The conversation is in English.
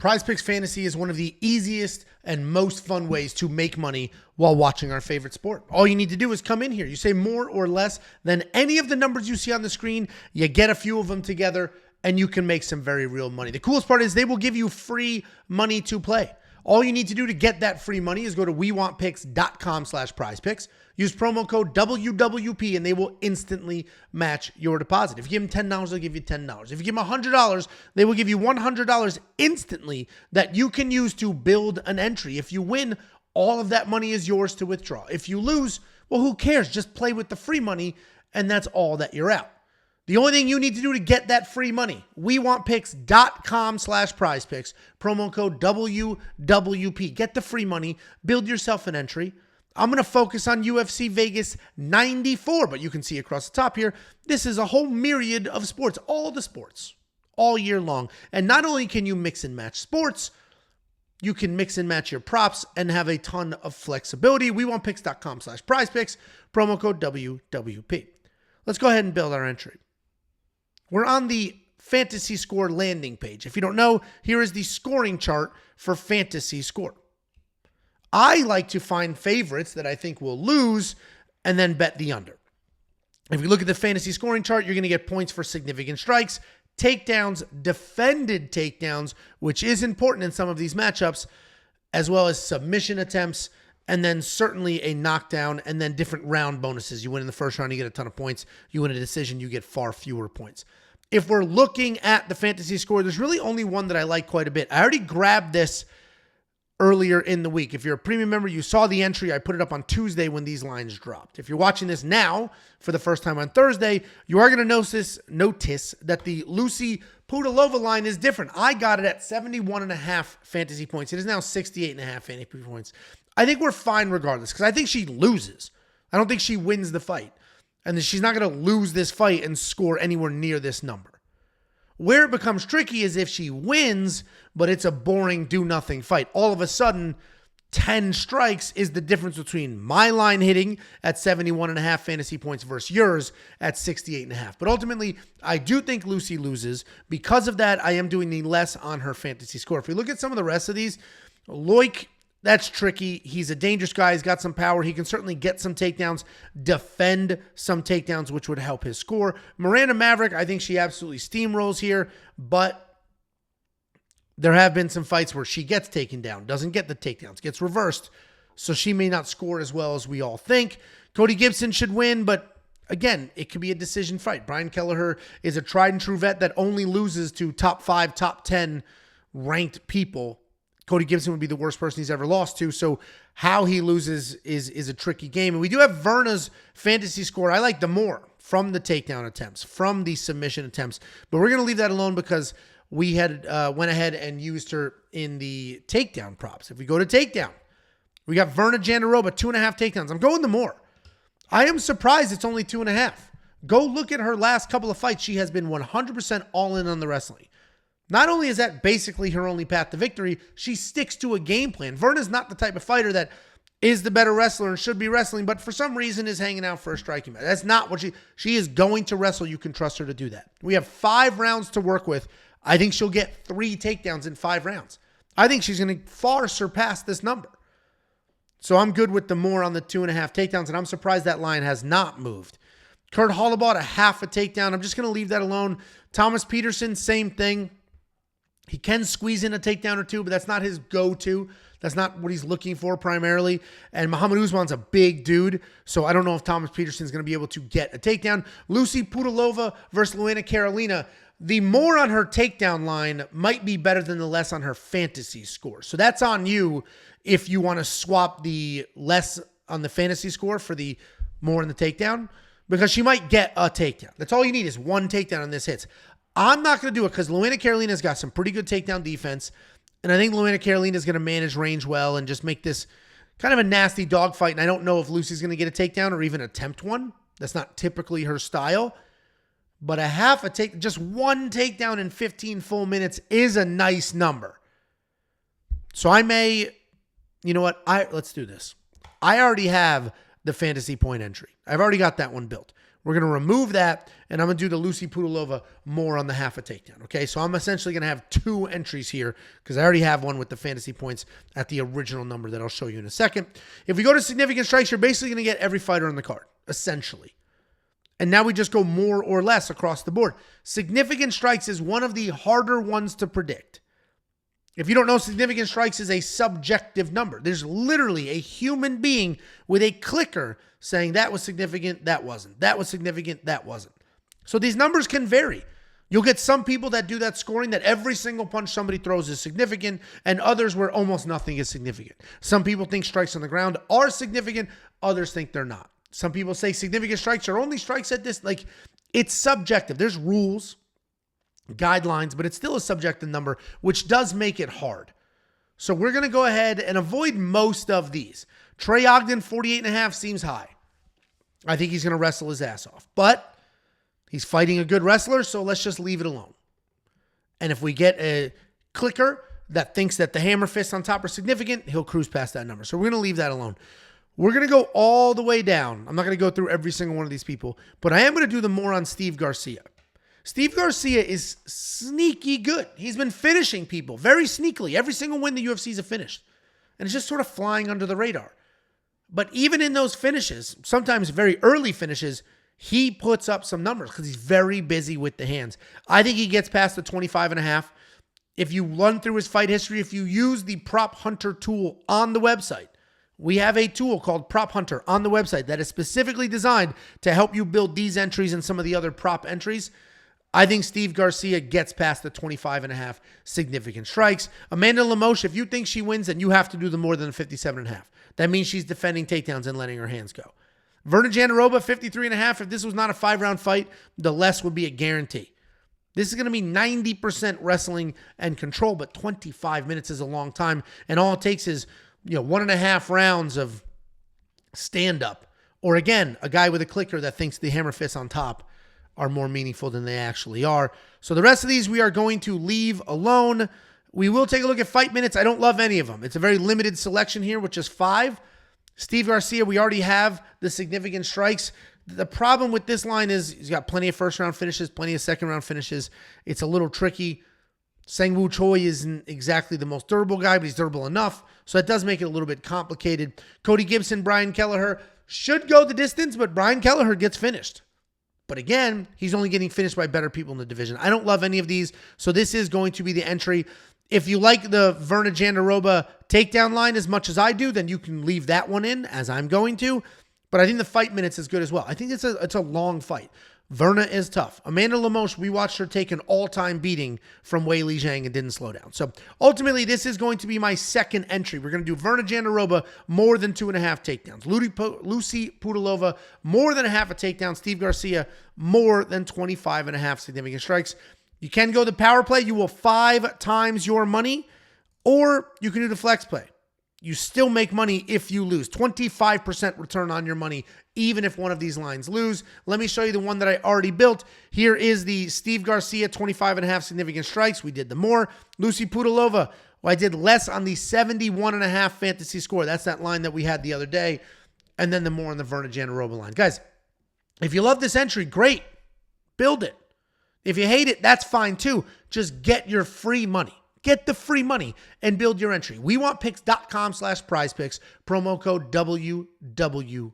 PrizePicks Fantasy is one of the easiest and most fun ways to make money while watching our favorite sport. All you need to do is come in here. You say more or less than any of the numbers you see on the screen. You get a few of them together, and you can make some very real money. The coolest part is they will give you free money to play. All you need to do to get that free money is go to wewantpicks.com/prizepicks. Use promo code WWP and they will instantly match your deposit. If you give them $10, they'll give you $10. If you give them $100, they will give you $100 instantly that you can use to build an entry. If you win, all of that money is yours to withdraw. If you lose, well, who cares? Just play with the free money and that's all that you're out. The only thing you need to do to get that free money, wewantpicks.com/prizepicks, promo code WWP. Get the free money, build yourself an entry. I'm going to focus on UFC Vegas 94, but you can see across the top here, this is a whole myriad of sports, all the sports, all year long. And not only can you mix and match sports, you can mix and match your props and have a ton of flexibility. wewantpicks.com/prizepicks, promo code WWP. Let's go ahead and build our entry. We're on the fantasy score landing page. If you don't know, here is the scoring chart for fantasy score. I like to find favorites that I think will lose and then bet the under. If you look at the fantasy scoring chart, you're going to get points for significant strikes, takedowns, defended takedowns, which is important in some of these matchups, as well as submission attempts, and then certainly a knockdown, and then different round bonuses. You win in the first round, you get a ton of points. You win a decision, you get far fewer points. If we're looking at the fantasy score, there's really only one that I like quite a bit. I already grabbed this earlier in the week. If you're a premium member, you saw the entry. I put it up on Tuesday when these lines dropped. If you're watching this now for the first time on Thursday, you are going to notice that the Lucie Pudilova line is different. I got it at 71.5 fantasy points. It is now 68.5 fantasy points. I think we're fine regardless because I think she loses. I don't think she wins the fight. And she's not going to lose this fight and score anywhere near this number. Where it becomes tricky is if she wins, but it's a boring do-nothing fight. All of a sudden, 10 strikes is the difference between my line hitting at 71.5 fantasy points versus yours at 68.5. But ultimately, I do think Lucie loses. Because of that, I am doing the less on her fantasy score. If we look at some of the rest of these, Loic, that's tricky. He's a dangerous guy. He's got some power. He can certainly get some takedowns, defend some takedowns, which would help his score. Miranda Maverick, I think she absolutely steamrolls here, but there have been some fights where she gets taken down, doesn't get the takedowns, gets reversed, so she may not score as well as we all think. Cody Gibson should win, but again, it could be a decision fight. Brian Kelleher is a tried and true vet that only loses to top 5, top 10 ranked people. Cody Gibson would be the worst person he's ever lost to. So how he loses is a tricky game. And we do have Verna's fantasy score. I like the more from the takedown attempts, from the submission attempts. But we're going to leave that alone because we had went ahead and used her in the takedown props. If we go to takedown, we got Verna Jandiroba, 2.5 takedowns. I'm going the more. I am surprised it's only 2.5. Go look at her last couple of fights. She has been 100% all in on the wrestling. Not only is that basically her only path to victory, she sticks to a game plan. Verna's not the type of fighter that is the better wrestler and should be wrestling, but for some reason is hanging out for a striking match. That's not what she is going to wrestle. You can trust her to do that. We have 5 rounds to work with. I think she'll get 3 takedowns in 5 rounds. I think she's going to far surpass this number. So I'm good with the more on the 2.5 takedowns, and I'm surprised that line has not moved. Kurt Hollabaugh, a half a takedown. I'm just going to leave that alone. Thomas Petersen, same thing. He can squeeze in a takedown or two, but that's not his go-to. That's not what he's looking for primarily. And Mohammed Usman's a big dude, so I don't know if Thomas Petersen's going to be able to get a takedown. Lucie Pudilova versus Luana Carolina. The more on her takedown line might be better than the less on her fantasy score. So that's on you if you want to swap the less on the fantasy score for the more in the takedown, because she might get a takedown. That's all you need is one takedown on this hits. I'm not going to do it because Luana Carolina's got some pretty good takedown defense. And I think Luana Carolina is going to manage range well and just make this kind of a nasty dogfight. And I don't know if Lucie's going to get a takedown or even attempt one. That's not typically her style. But just one takedown in 15 full minutes is a nice number. So I may, you know what? Let's do this. I already have the fantasy point entry. I've already got that one built. We're going to remove that, and I'm going to do the Lucie Pudilova more on the half a takedown. Okay, so I'm essentially going to have 2 entries here because I already have one with the fantasy points at the original number that I'll show you in a second. If we go to significant strikes, you're basically going to get every fighter on the card, essentially. And now we just go more or less across the board. Significant strikes is one of the harder ones to predict. If you don't know, significant strikes is a subjective number. There's literally a human being with a clicker saying that was significant, that wasn't. That was significant, that wasn't. So these numbers can vary. You'll get some people that do that scoring that every single punch somebody throws is significant, and others where almost nothing is significant. Some people think strikes on the ground are significant. Others think they're not. Some people say significant strikes are only strikes at this. Like, it's subjective. There's rules, guidelines, but it's still a subjective number, which does make it hard. So we're going to go ahead and avoid most of these. Trey Ogden, 48.5 seems high. I think he's going to wrestle his ass off, but he's fighting a good wrestler, so let's just leave it alone. And if we get a clicker that thinks that the hammer fists on top are significant, he'll cruise past that number. So we're going to leave that alone. We're going to go all the way down. I'm not going to go through every single one of these people, but I am going to do the more on Steve Garcia. Steve Garcia is sneaky good. He's been finishing people very sneakily. Every single win the UFC's have finished. And it's just sort of flying under the radar. But even in those finishes, sometimes very early finishes, he puts up some numbers because he's very busy with the hands. I think he gets past the 25.5. If you run through his fight history, if you use the Prop Hunter tool on the website, we have a tool called Prop Hunter on the website that is specifically designed to help you build these entries and some of the other prop entries. I think Steve Garcia gets past the 25.5 significant strikes. Amanda Lemos, if you think she wins, then you have to do the more than 57.5. That means she's defending takedowns and letting her hands go. Verna Jandiroba, 53.5. If this was not a 5-round fight, the less would be a guarantee. This is going to be 90% wrestling and control, but 25 minutes is a long time. And all it takes is 1.5 rounds of stand-up. Or again, a guy with a clicker that thinks the hammer fists on top are more meaningful than they actually are. So the rest of these we are going to leave alone. We will take a look at fight minutes. I don't love any of them. It's a very limited selection here with just 5. Steve Garcia, we already have the significant strikes. The problem with this line is he's got plenty of first-round finishes, plenty of second-round finishes. It's a little tricky. Sang-Woo Choi isn't exactly the most durable guy, but he's durable enough. So that does make it a little bit complicated. Cody Gibson, Brian Kelleher should go the distance, but Brian Kelleher gets finished. But again, he's only getting finished by better people in the division. I don't love any of these, so this is going to be the entry. If you like the Verna Jandiroba takedown line as much as I do, then you can leave that one in, as I'm going to. But I think the fight minutes is good as well. I think it's a long fight. Verna is tough. Amanda Lemos, we watched her take an all-time beating from Wei Li Zhang and didn't slow down. So ultimately, this is going to be my second entry. We're going to do Verna Jandiroba more than 2.5 takedowns. Lucie Pudilova more than a half a takedown. Steve Garcia more than 25.5 significant strikes. You can go the power play. You will 5 times your money, or you can do the flex play. You still make money if you lose. 25% return on your money, even if one of these lines lose. Let me show you the one that I already built. Here is the Steve Garcia 25.5 significant strikes. We did the more. Lucie Pudilova, well, I did less on the 71.5 fantasy score. That's that line that we had the other day. And then the more on the Verna Jandiroba line. Guys, if you love this entry, great. Build it. If you hate it, that's fine too. Just get your free money. Get the free money and build your entry. WeWantPicks.com/PrizePicks, promo code WWP.